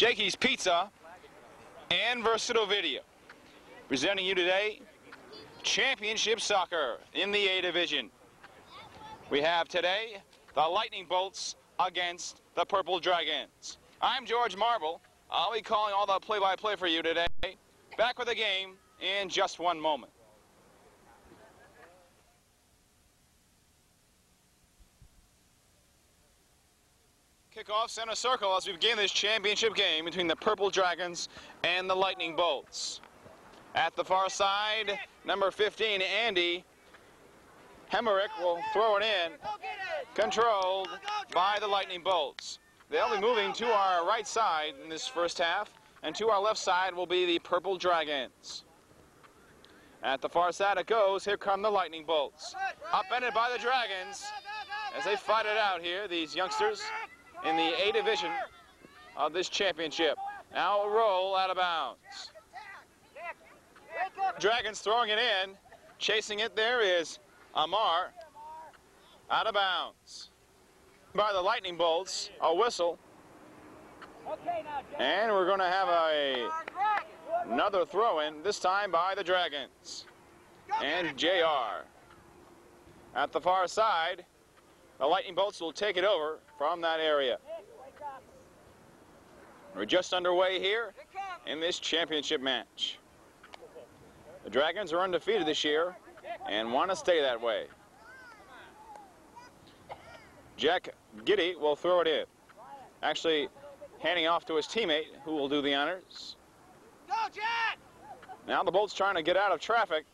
Jakey's Pizza, and Versatile Video. Presenting you today, Championship Soccer in the A Division. We have today the Lightning Bolts against the Purple Dragons. I'm George Marble. I'll be calling all the play-by-play for you today. Back with the game in just one moment. Kickoff center circle as we begin this championship game between the Purple Dragons and the Lightning Bolts. At the far side, number 15, Andy Hemerick will throw it in, controlled by the Lightning Bolts. They'll be moving to our right side in this first half, and to our left side will be the Purple Dragons. At the far side it goes. Here come the Lightning Bolts. Upended by the Dragons as they fight it out here, these youngsters, in the A Division of this championship. Now a roll out of bounds. Dragons throwing it in. Chasing it there is Amar. Out of bounds. By the Lightning Bolts, a whistle. And we're going to have another throw-in, this time by the Dragons. And JR. At the far side, the Lightning Bolts will take it over from that area. We're just underway here in this championship match. The Dragons are undefeated this year and want to stay that way. Jack Giddy will throw it in. Actually, handing off to his teammate, who will do the honors. Go, Jack! Now the Bolts trying to get out of traffic.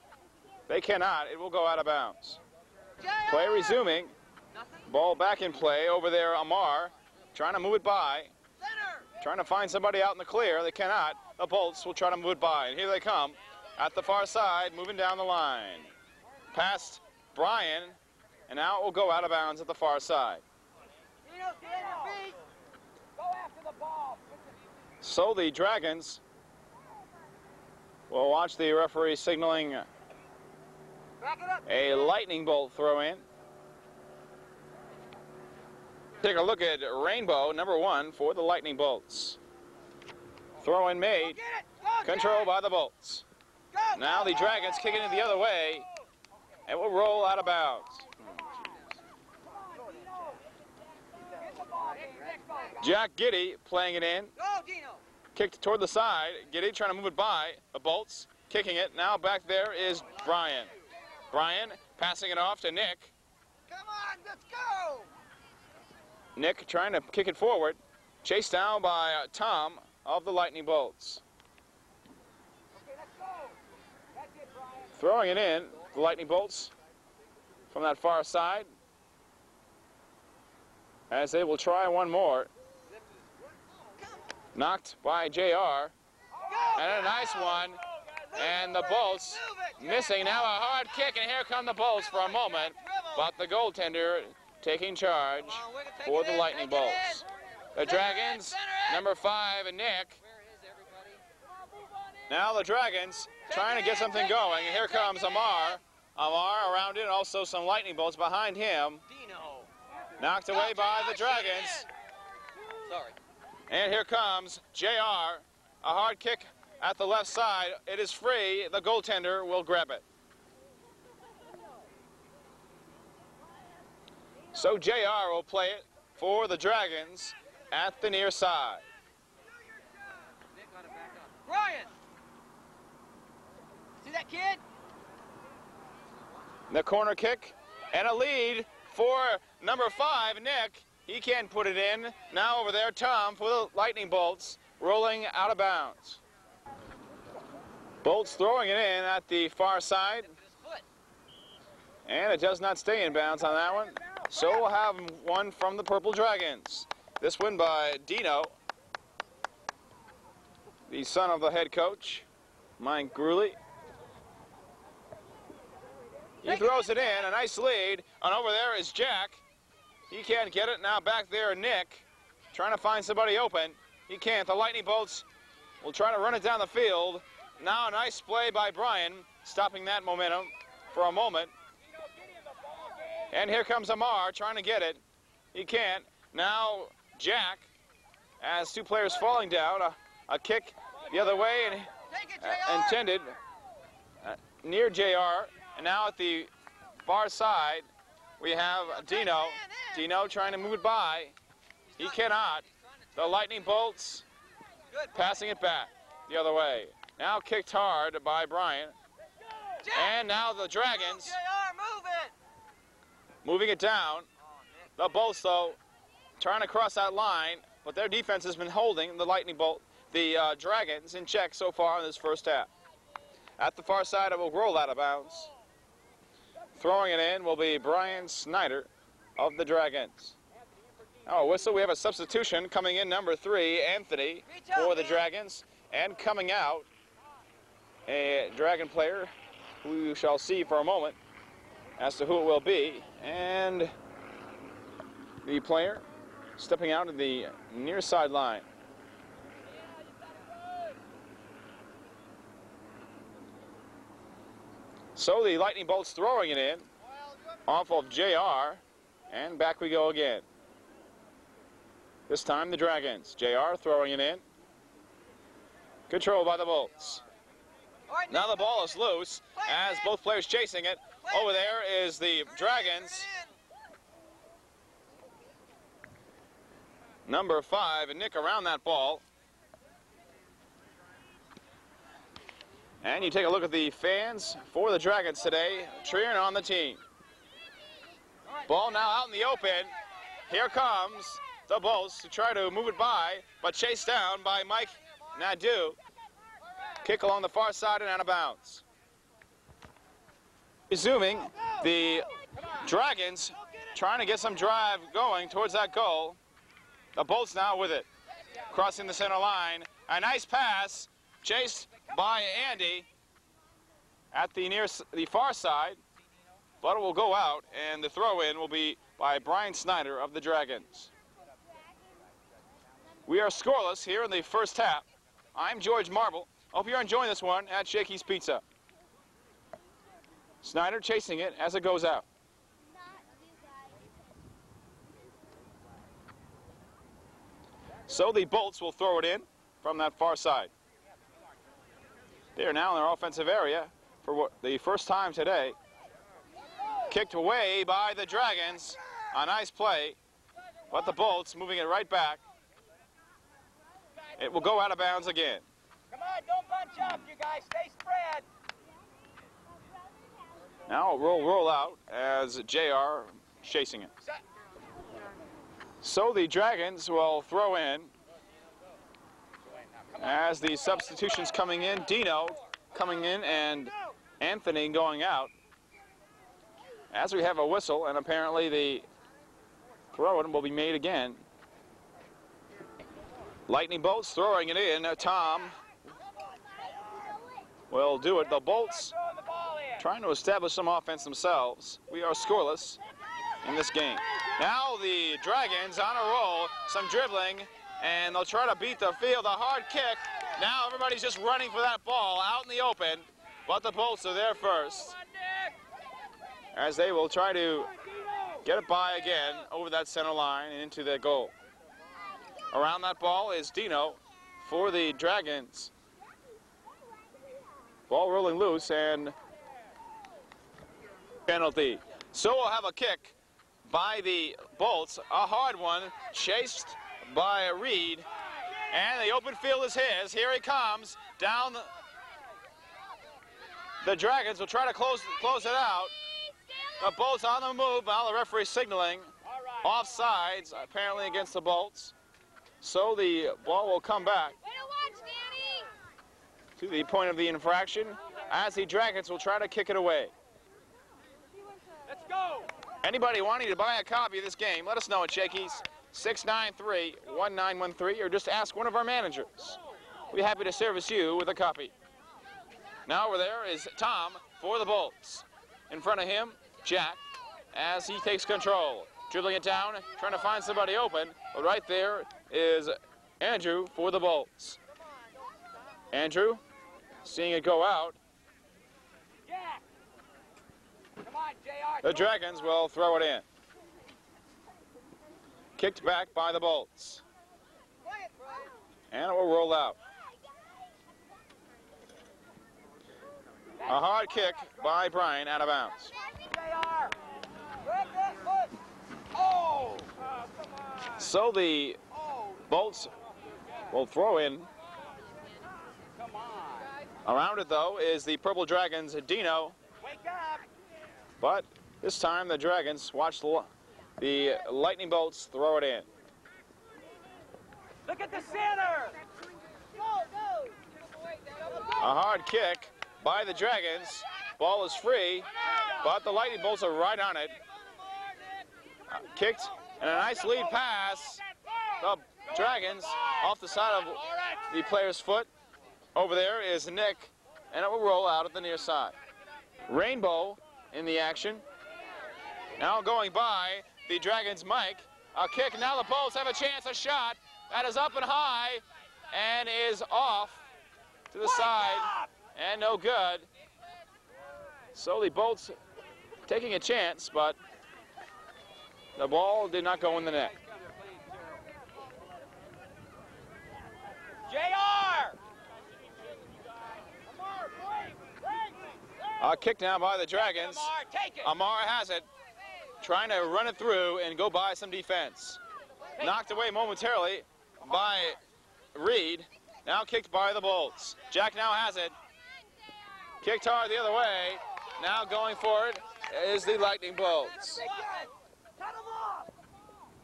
They cannot. It will go out of bounds. Play resuming. Ball back in play over there. Amar trying to move it by. Trying to find somebody out in the clear. They cannot. The Bolts will try to move it by. And here they come at the far side, moving down the line. Past Brian, and now it will go out of bounds at the far side. So the Dragons will watch the referee signaling a Lightning Bolt throw in. Take a look at Rainbow, number 1 for the Lightning Bolts. Throw in made, controlled by the Bolts. Now the Dragons kicking it the other way, and will roll out of bounds. Jack Giddy playing it in. Kicked toward the side. Giddy trying to move it by. The Bolts kicking it. Now back there is Brian. Brian passing it off to Nick. Come on, let's go! Nick trying to kick it forward. Chased down by Tom of the Lightning Bolts. Throwing it in, the Lightning Bolts from that far side, as they will try one more. Knocked by JR, and a nice one, and the Bolts missing. Now a hard kick, and here come the Bolts for a moment, but the goaltender taking charge for the Lightning Bolts. The Dragons, number 5, and Nick. Now the Dragons trying to get something going, and here comes Amar. Amar around it, and also some Lightning Bolts behind him. Knocked away by the Dragons. Sorry. And here comes JR. A hard kick at the left side. It is free. The goaltender will grab it. So JR will play it for the Dragons at the near side. Brian! See that kid? The corner kick and a lead for number 5, Nick. He can't put it in. Now over there, Tom for the Lightning Bolts, rolling out of bounds. Bolts throwing it in at the far side. And it does not stay in bounds on that one. So we'll have one from the Purple Dragons. This one by Dino, the son of the head coach, Mike Gruley. He throws it in, a nice lead, and over there is Jack. He can't get it. Now back there, Nick, trying to find somebody open. He can't. The Lightning Bolts will try to run it down the field. Now a nice play by Brian, stopping that momentum for a moment. And here comes Amar trying to get it. He can't. Now Jack as two players falling down. A kick the other way and Take it, JR. intended near JR. And now at the far side, we have Dino. Dino trying to move it by. He cannot. The Lightning Bolts Good. passing it back the other way. Now kicked hard by Bryant. Jack. And now the Dragons JR, move it. moving it down. The Bolts, though, trying to cross that line, but their defense has been holding the Dragons in check so far in this first half. At the far side, it will roll out of bounds. Throwing it in will be Brian Snyder of the Dragons. Now a whistle. We have a substitution coming in, number 3, Anthony, for the Dragons. And coming out, a Dragon player who you shall see for a moment as to who it will be. And the player stepping out of the near sideline. So the Lightning Bolts throwing it in off of JR, and back we go again. This time the Dragons. JR throwing it in. Controlled by the Bolts. Now the ball is loose as both players chasing it. Over there is the Dragons. Number 5, and Nick around that ball. And you take a look at the fans for the Dragons today, cheering on the team. Ball now out in the open. Here comes the Bolts to try to move it by, but chased down by Mike Nadeau. Kick along the far side and out of bounds. Resuming, the Dragons trying to get some drive going towards that goal. The Bolts now with it. Crossing the center line. A nice pass, chased by Andy at the far side, but it will go out, and the throw-in will be by Brian Snyder of the Dragons. We are scoreless here in the first half. I'm George Marble. Hope you're enjoying this one at Shakey's Pizza. Snyder chasing it as it goes out. So the Bolts will throw it in from that far side. They are now in their offensive area for the first time today. Kicked away by the Dragons. A nice play, but the Bolts moving it right back. It will go out of bounds again. Come on, don't bunch up, you guys. Stay spread. Now it will roll out as JR chasing it. So the Dragons will throw in as the substitutions coming in. Dino coming in and Anthony going out. As we have a whistle, and apparently the throw-in will be made again. Lightning Bolts throwing it in. Tom will do it. The Bolts trying to establish some offense themselves. We are scoreless in this game. Now the Dragons on a roll, some dribbling, and they'll try to beat the field. A hard kick. Now everybody's just running for that ball out in the open, but the Bolts are there first, as they will try to get it by again over that center line and into the goal. Around that ball is Dino for the Dragons. Ball rolling loose and penalty. So we'll have a kick by the Bolts, a hard one, chased by Reed, and the open field is his. Here he comes down. The Dragons will try to close it out. The Bolts on the move. Now the referee signaling offsides, apparently against the Bolts. So the ball will come back to the point of the infraction as the Dragons will try to kick it away. Let's go. Anybody wanting to buy a copy of this game, let us know at Shakey's, 693-1913, or just ask one of our managers. We'll be happy to service you with a copy. Now over there is Tom for the Bolts. In front of him, Jack, as he takes control. Dribbling it down, trying to find somebody open, but right there is Andrew for the Bolts. Andrew, seeing it go out. Come on, JR. The Dragons will throw it in. Kicked back by the Bolts. Play it, And it will roll out. A hard kick by Bryan out of bounds. JR. Grab that foot. Oh! Come on. So the Bolts will throw in. Come on. Around it, though, is the Purple Dragons' Dino. Wake up. But this time the Dragons watch the Lightning Bolts throw it in. Look at the center. A hard kick by the Dragons. Ball is free, but the Lightning Bolts are right on it. Kicked, and a nice lead pass. The Dragons off the side of the player's foot. Over there is Nick, and it will roll out at the near side. Rainbow in the action. Now going by the Dragons' Mike. A kick, now the Bolts have a chance, a shot. That is up and high, and is off to the side, and no good. So the Bolts taking a chance, but the ball did not go in the net. JR. A kick now by the Dragons. Amar, take it. Amar has it, trying to run it through and go by some defense. Knocked away momentarily by Reed. Now kicked by the Bolts. Jack now has it. Kicked hard the other way. Now going for it is the Lightning Bolts.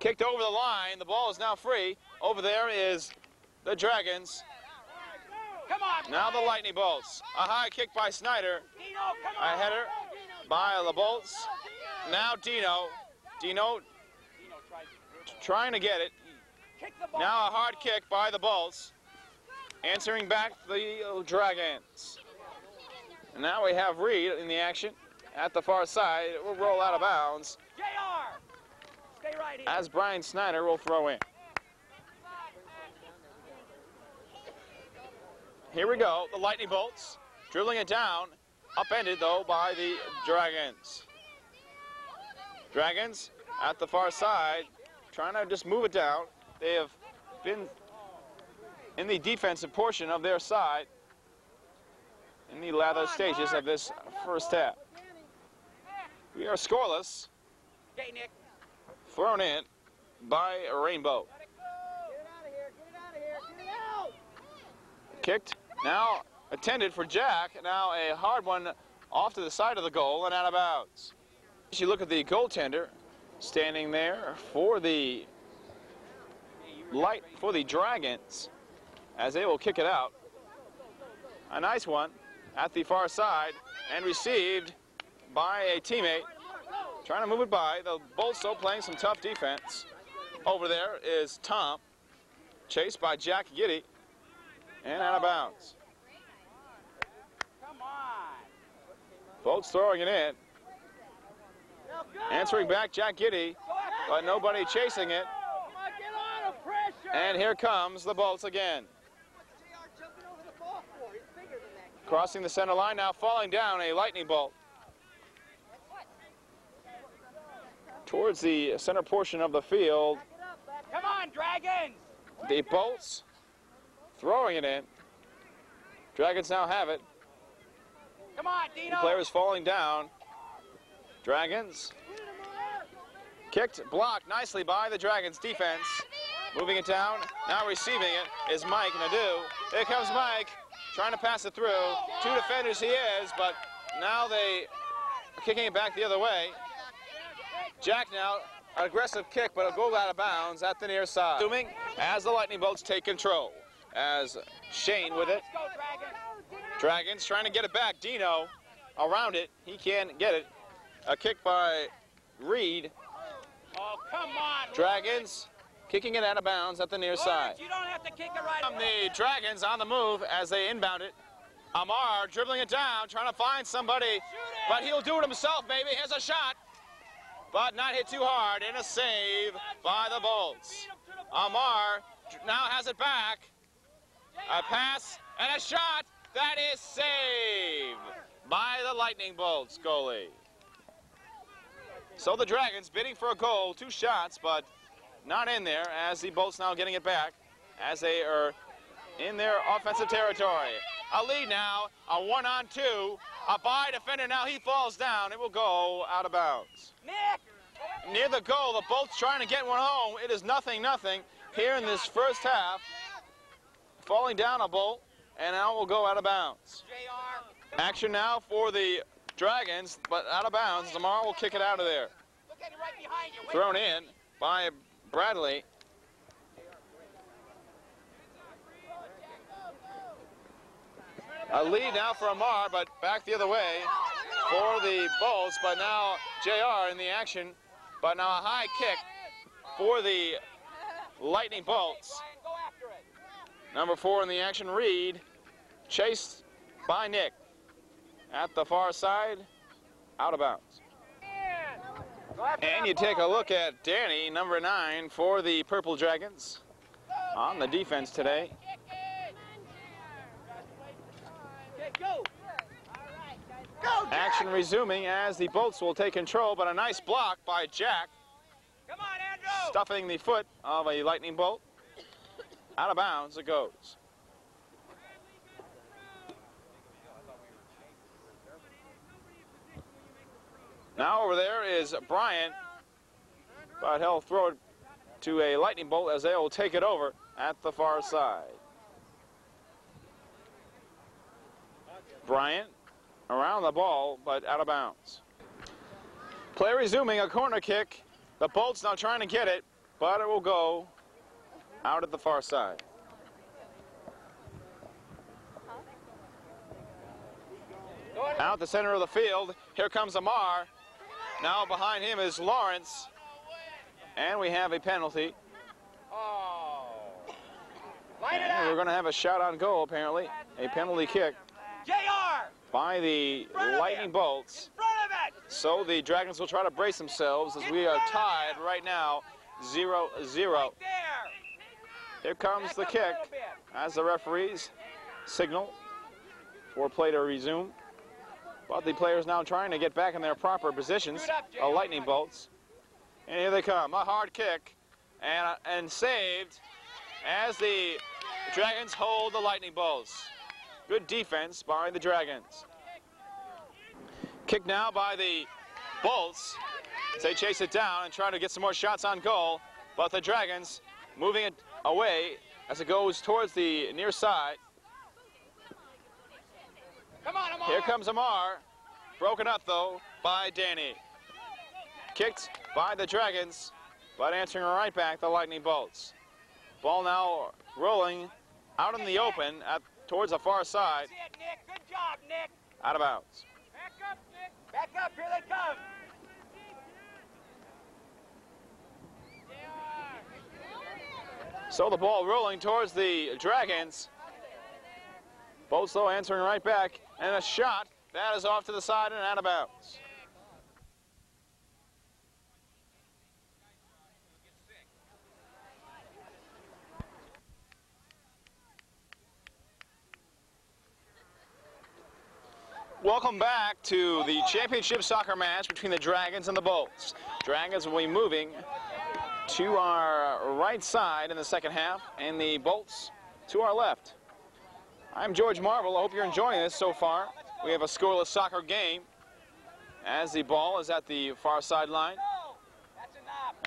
Kicked over the line. The ball is now free. Over there is the Dragons. Come on. Now the Lightning Bolts. A high kick by Snyder. Dino, come on. A header by the Bolts. Now Dino. Dino trying to get it. Kick the ball. Now a hard kick by the Bolts. Answering back the Dragons. And now we have Reed in the action at the far side. It will roll out of bounds JR. Stay right here. as Brian Snyder will throw in. Here we go, the Lightning Bolts dribbling it down, upended though by the Dragons. Dragons at the far side, trying to just move it down. They have been in the defensive portion of their side in the latter stages of this first half. We are scoreless, Okay, Nick. thrown in by Rainbow. Get it out of here. Get it out of here. Get it out. Kicked, now attended for Jack. Now a hard one off to the side of the goal and out of bounds. As you look at the goaltender standing there for the Dragons as they will kick it out. A nice one at the far side and received by a teammate. Trying to move it by. The Bolts still playing some tough defense. Over there is Tom, chased by Jack Giddy, and out of bounds. Come on. Bolts throwing it in. Now go. Answering back, Jack Giddy, Go after but nobody chasing it. Come on, get on of pressure. And here comes the Bolts again. JR jumping over the ball for. He's bigger than that. Crossing the center line, now falling down, a Lightning Bolt. Towards the center portion of the field, Come on, Dragons. the Bolts throwing it in. Dragons now have it. Come on, The Dino. player is falling down. Dragons kicked, blocked nicely by the Dragons defense. Moving it down, now receiving it is Mike Nadeau. Here comes Mike, trying to pass it through. Two defenders he is, but now they are kicking it back the other way. Jack now, an aggressive kick, but a goal out of bounds at the near side. Zooming as the Lightning Bolts take control. As Shane with it. Let's go, Dragons. Dragons trying to get it back. Dino around it. He can't get it. A kick by Reed. Oh, come on. Dragons kicking it out of bounds at the near side. Lawrence, you don't have to kick it right From away. the Dragons on the move as they inbound it. Amar dribbling it down, trying to find somebody, but he'll do it himself, maybe. Here's a shot, but not hit too hard, and a save by the Bolts. Amar now has it back. A pass and a shot that is saved by the Lightning Bolts goalie. So the Dragons bidding for a goal, 2 shots, but not in there as the Bolts now getting it back as they are in their offensive territory. A lead now, a 1-on-2. A by defender now, he falls down. It will go out of bounds. Nick! Near the goal, the Bolts trying to get one home. It is 0-0 here in this first half. Falling down a Bolt, and now will go out of bounds. Action now for the Dragons, but out of bounds. Zamar will kick it out of there. Thrown in by Bradley. A lead now for Amar, but back the other way for the Bolts, but now JR in the action. But now a high kick for the Lightning Bolts. Number 4 in the action, Reed, chased by Nick. At the far side, out of bounds. And you take a look at Danny, number 9 for the Purple Dragons, on the defense today. Action resuming as the Bolts will take control, but a nice block by Jack. Come on, Andrew! Stuffing the foot of a Lightning Bolt. Out of bounds it goes. Now over there is Bryant, but he'll throw it to a Lightning Bolt as they will take it over at the far side. Bryant around the ball, but out of bounds. Play resuming, a corner kick. The Bolts now trying to get it, but it will go out at the far side. Out the center of the field, here comes Amar. Now behind him is Lawrence. And we have a penalty. And we're going to have a shot on goal, apparently. A penalty kick by the Lightning Bolts. So the Dragons will try to brace themselves as we are tied right now, 0-0. Here comes the kick as the referees signal for play to resume. But the players now trying to get back in their proper positions, Lightning Bolts. And here they come, a hard kick and saved as the Dragons hold the Lightning Bolts. Good defense by the Dragons. Kick now by the Bolts as they chase it down and try to get some more shots on goal. But the Dragons moving it away as it goes towards the near side. Come on, Amar. Here comes Amar. Broken up, though, by Danny. Kicked by the Dragons, but answering right back the Lightning Bolts. Ball now rolling out in the open towards the far side. That's it, Nick. Good job, Nick. Out of bounds. Back up, Nick. Back up. Here they come. So the ball rolling towards the Dragons. Bolts, though, answering right back. And a shot. That is off to the side and out of bounds. Welcome back to the championship soccer match between the Dragons and the Bolts. Dragons will be moving to our right side in the second half, and the Bolts to our left. I'm George Marvel. I hope you're enjoying this so far. We have a scoreless soccer game as the ball is at the far sideline.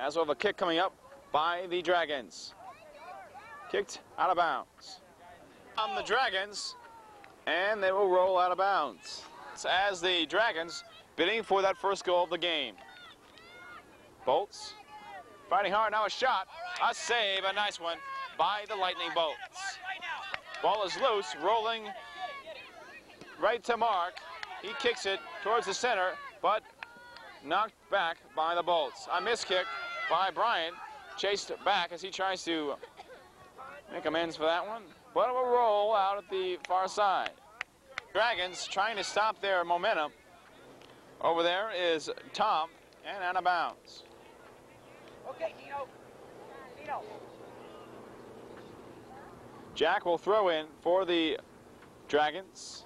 As we have a kick coming up by the Dragons. Kicked out of bounds. On the Dragons, and they will roll out of bounds. As the Dragons bidding for that first goal of the game. Bolts fighting hard, now a shot, a save, a nice one by the Lightning Bolts. Ball is loose, rolling right to Mark. He kicks it towards the center, but knocked back by the Bolts. A miss kick by Bryant, chased back as he tries to make amends for that one, but it will roll out at the far side. Dragons trying to stop their momentum. Over there is Tom, and out of bounds. Okay, Tino. Tino. Jack will throw in for the Dragons.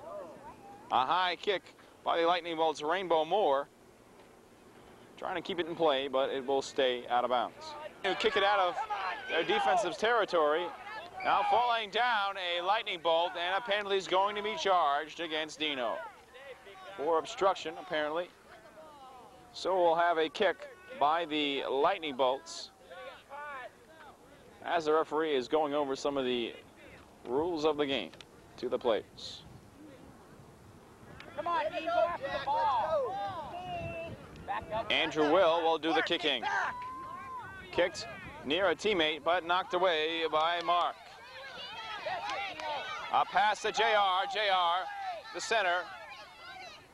A high kick by the Lightning Bolts, Rainbow Moore. Trying to keep it in play, but it will stay out of bounds. Kick it out of their defensive territory Now falling down, a lightning bolt, and a penalty is going to be charged against Dino for obstruction, apparently. So we'll have a kick by the lightning bolts as the referee is going over some of the rules of the game to the players. Come on, Dean, go after the ball. Andrew will do the kicking. Kicked near a teammate, but knocked away by Mark. A pass to JR. JR, the center,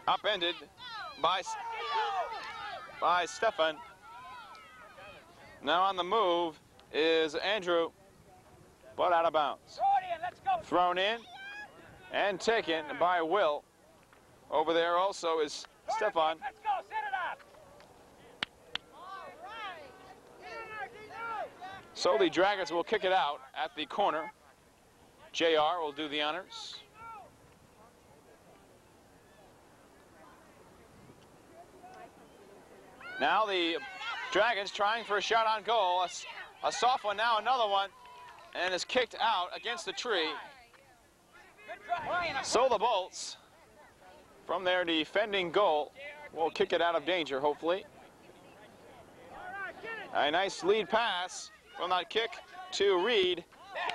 upended by Stefan. Now on the move is Andrew, but out of bounds. Thrown in and taken by Will. Over there also is Stefan. Let's go, set it up. So the Dragons will kick it out at the corner. JR will do the honors. Now the Dragons trying for a shot on goal. A soft one now, another one, and is kicked out against the tree. So the Bolts, from their defending goal, will kick it out of danger, hopefully. A nice lead pass from that kick to Reed.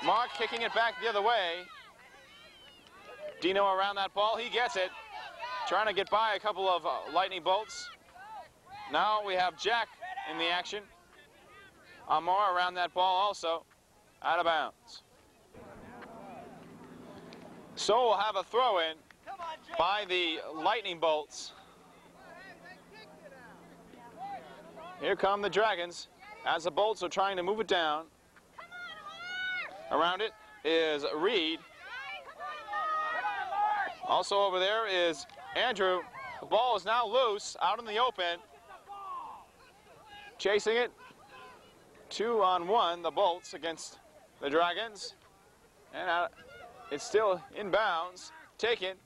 Mark kicking it back the other way. Dino around that ball, he gets it. Trying to get by a couple of lightning bolts. Now we have Jack in the action. Amar around that ball also, out of bounds. So we'll have a throw in by the lightning bolts. Here come the Dragons as the bolts are trying to move it down. Around it is Reed. Also over there is Andrew. The ball is now loose out in the open. Chasing it. 2-on-1, the Bolts against the Dragons. And it's still in bounds. Taken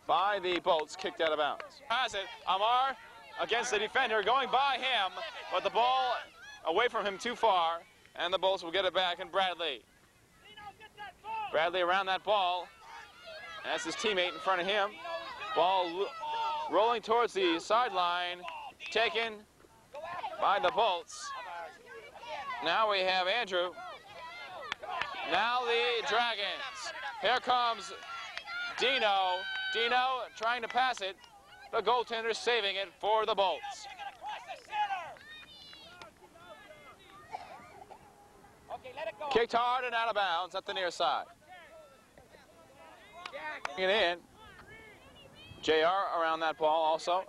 by the Bolts, kicked out of bounds. Has it. Amar against the defender, going by him, but the ball away from him too far, and the Bolts will get it back, and Bradley. Bradley around that ball. That's his teammate in front of him. Ball rolling towards the sideline, taken by the Bolts. Now we have Andrew. Now the Dragons. Here comes Dino. Dino trying to pass it. The goaltender saving it for the Bolts. Kicked hard and out of bounds at the near side. It in. JR around that ball also.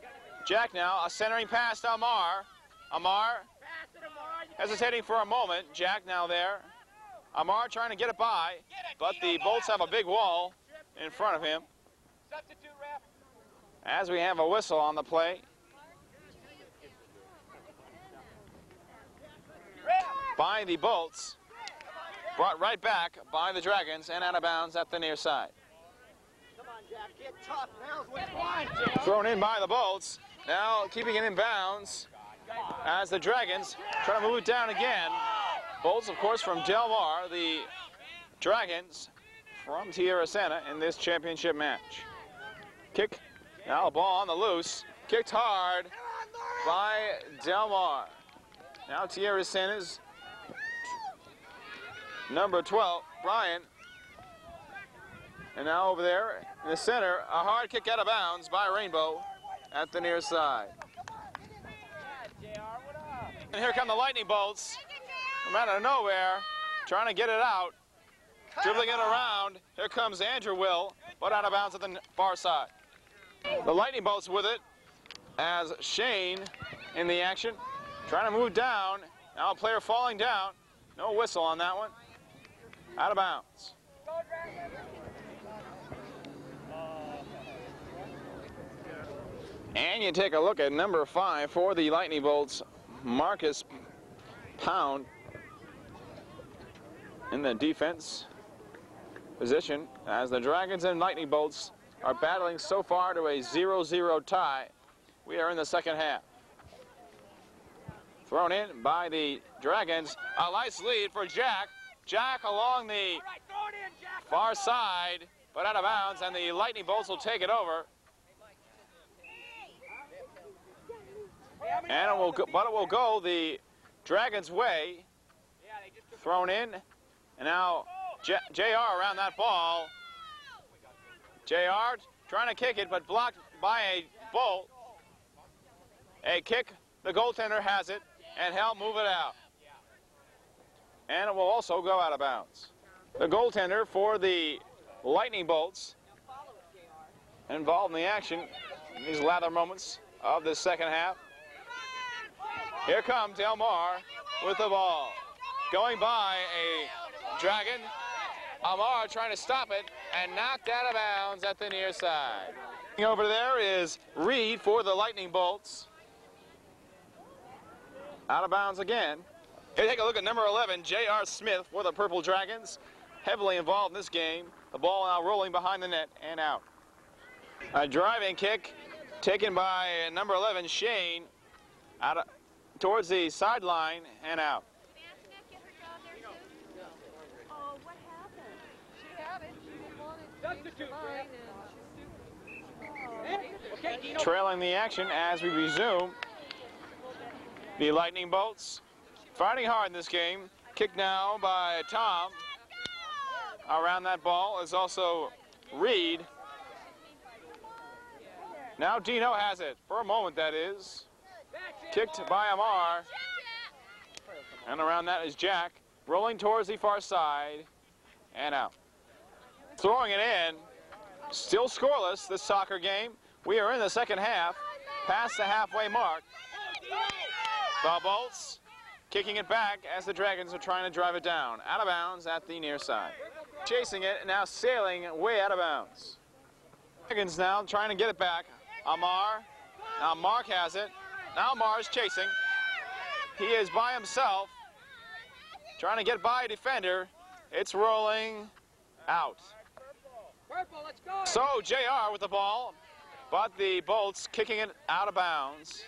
Jack now, a centering pass to Amar. Amar hesitating for a moment. Jack now there. Amar trying to get it by, but the Bolts have a big wall in front of him. As we have a whistle on the play. By the Bolts. Brought right back by the Dragons and out of bounds at the near side. Come on, Jack, get tough. Now's what's fine. Thrown in by the Bolts. Now keeping it in bounds as the Dragons try to move it down again. Bolts, of course, from Del Mar. The Dragons from Tierra Santa in this championship match. Kick. Now a ball on the loose. Kicked hard by Del Mar. Now Tierra Santa's number 12, Brian. And now over there in the center, a hard kick out of bounds by Rainbow at the near side. And here come the lightning bolts from out of nowhere, trying to get it out, dribbling it around. Here comes Andrew Will, but out of bounds at the far side. The lightning bolts with it as Shane in the action, trying to move down. Now a player falling down. No whistle on that one. Out of bounds. And you take a look at number 5 for the Lightning Bolts, Marcus Pound in the defense position as the Dragons and Lightning Bolts are battling so far to a 0-0 tie. We are in the second half. Thrown in by the Dragons. A nice lead for Jack. Jack along the Far side, but out of bounds, and the Lightning Bolts will take it over. And it will go the Dragons' way. Thrown in, and now JR around that ball. JR trying to kick it, but blocked by a Bolt. A kick, the goaltender has it, and he'll move it out. And it will also go out of bounds. The goaltender for the Lightning Bolts involved in the action in these latter moments of the second half. Here comes Delmar with the ball. Going by a Dragon. Amar trying to stop it and knocked out of bounds at the near side. Over there is Reed for the Lightning Bolts. Out of bounds again. Here, take a look at number 11, J.R. Smith for the Purple Dragons. Heavily involved in this game. The ball now rolling behind the net and out. A driving kick taken by number 11, Shane, towards the sideline and out. Trailing the action as we resume. The Lightning Bolts fighting hard in this game. Kick now by Tom. Around that ball is also Reed. Now Dino has it. For a moment, that is. Kicked by Amar. And around that is Jack. Rolling towards the far side. And out. Throwing it in. Still scoreless, this soccer game. We are in the second half. Past the halfway mark. The Bolts kicking it back as the Dragons are trying to drive it down. Out of bounds at the near side. Chasing it, now sailing way out of bounds. Dragons now trying to get it back. Amar. Now Mark has it. Now Amar's chasing. He is by himself. Trying to get by a defender. It's rolling out. So JR with the ball, but the Bolts kicking it out of bounds.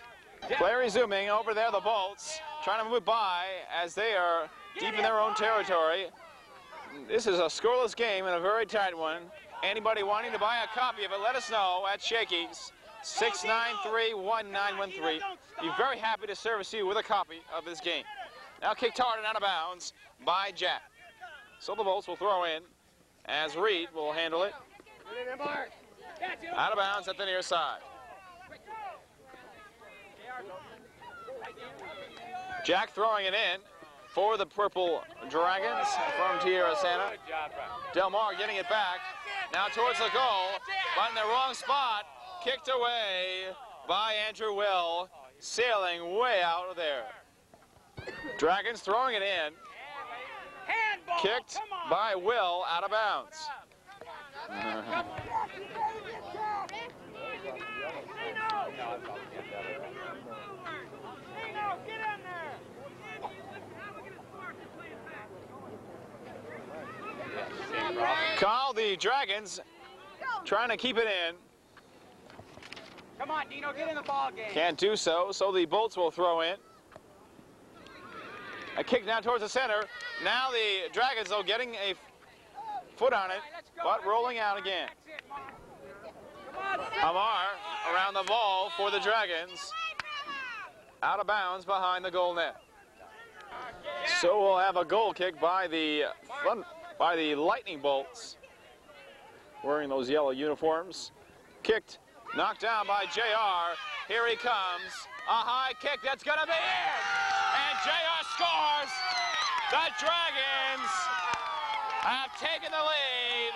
Play resuming over there, the Bolts trying to move by as they are deep in their own territory. This is a scoreless game and a very tight one. Anybody wanting to buy a copy of it, let us know at Shakey's 693-1913. Be very happy to service you with a copy of this game. Now kicked hard and out of bounds by Jack. So the Bolts will throw in as Reed will handle it. Out of bounds at the near side. Jack throwing it in for the Purple Dragons from Tierra Santa. Delmar getting it back. Now towards the goal, but in the wrong spot. Kicked away by Andrew Will, sailing way out of there. Dragons throwing it in. Kicked by Will out of bounds. Call the Dragons trying to keep it in. Come on, Dino, get in the ball game. Can't do so, so the Bolts will throw in. A kick now towards the center. Now the Dragons, though, getting a foot on it, but rolling out again. Amar around the ball for the Dragons. Out of bounds behind the goal net. So we'll have a goal kick by the Lightning Bolts, wearing those yellow uniforms. Kicked, knocked down by JR. Here he comes. A high kick that's going to be in. And JR scores. The Dragons have taken the lead.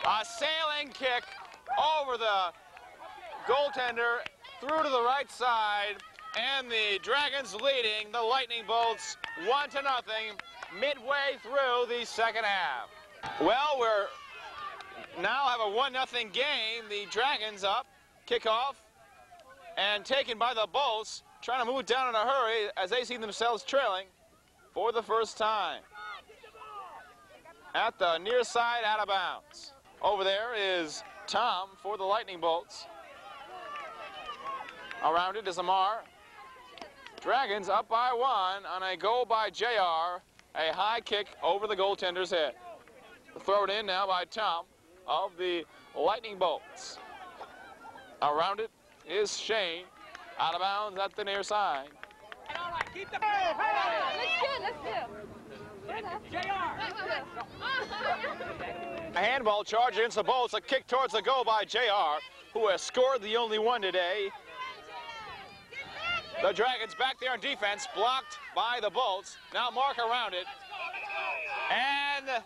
A sailing kick over the goaltender through to the right side. And the Dragons leading the Lightning Bolts 1-0 midway through the second half. Well, we're now have a 1-0 game. The Dragons up, kickoff, and taken by the Bolts, trying to move it down in a hurry as they see themselves trailing for the first time. At the near side, out of bounds. Over there is Tom for the Lightning Bolts. Around it is Amar. Dragons up by 1 on a goal by JR a high kick over the goaltender's head. Throw it in now by Tom of the Lightning Bolts. Around it is Shane, out of bounds at the near side. A handball charge against the Bolts, a kick towards the goal by JR, who has scored the only one today. The Dragons back there in defense, blocked by the Bolts. Now Mark around it. And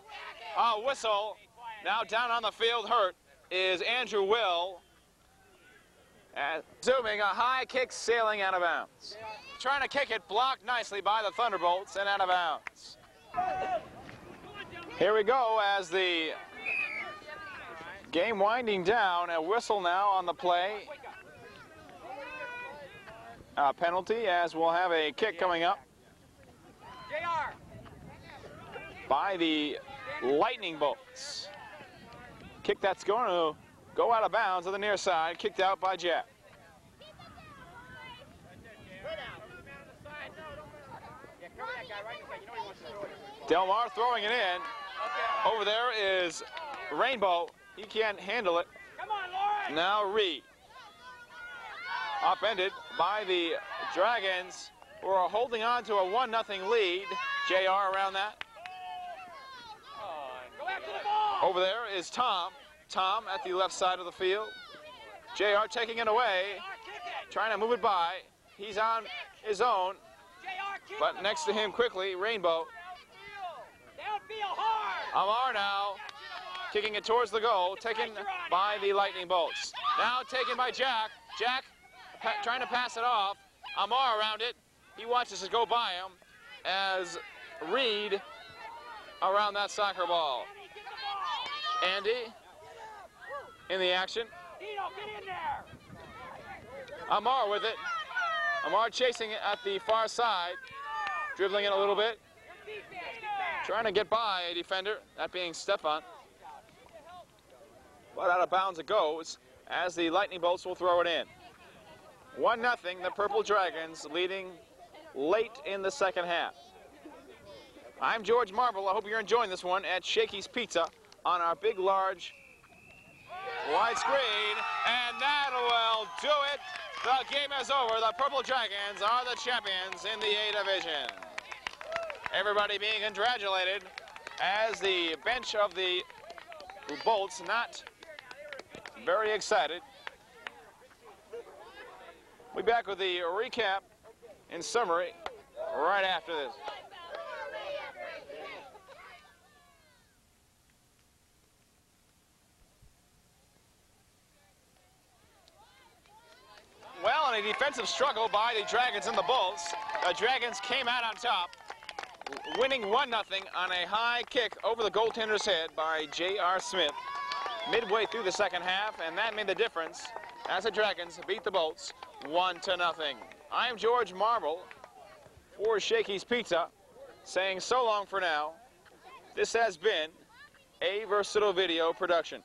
a whistle. Now down on the field, hurt, is Andrew Will. And zooming, a high kick sailing out of bounds. Trying to kick it, blocked nicely by the Thunderbolts and out of bounds. Here we go as the game winding down. A whistle now on the play. A penalty, as we'll have a kick coming up by the Lightning Bolts. Kick that's going to go out of bounds on the near side, kicked out by Jack. Delmar throwing it in. Over there is Rainbow. He can't handle it. Now Reed. Upended by the Dragons, who are holding on to a 1-0 lead. JR around that. Over there is Tom. Tom at the left side of the field. JR taking it away, trying to move it by. He's on his own, but next to him quickly, Rainbow. Amar now, kicking it towards the goal, taken by the Lightning Bolts. Now taken by Jack. Jack trying to pass it off. Amar around it. He watches it go by him as Reed around that soccer ball. Andy in the action. Amar with it. Amar chasing it at the far side, dribbling it a little bit, trying to get by a defender, that being Stefan. But out of bounds it goes as the Lightning Bolts will throw it in. 1-0, the Purple Dragons leading late in the second half. I'm George Marble. I hope you're enjoying this one at Shakey's Pizza on our big, large, wide screen. And that will do it. The game is over. The Purple Dragons are the champions in the A Division. Everybody being congratulated as the bench of the Bolts not very excited. We'll be back with the recap and summary right after this. Well, in a defensive struggle by the Dragons and the Bolts, the Dragons came out on top, winning 1-0 on a high kick over the goaltender's head by J.R. Smith midway through the second half, and that made the difference as the Dragons beat the Bolts 1-0. I'm George Marble for Shakey's Pizza, saying so long for now. This has been a Versatile Video production.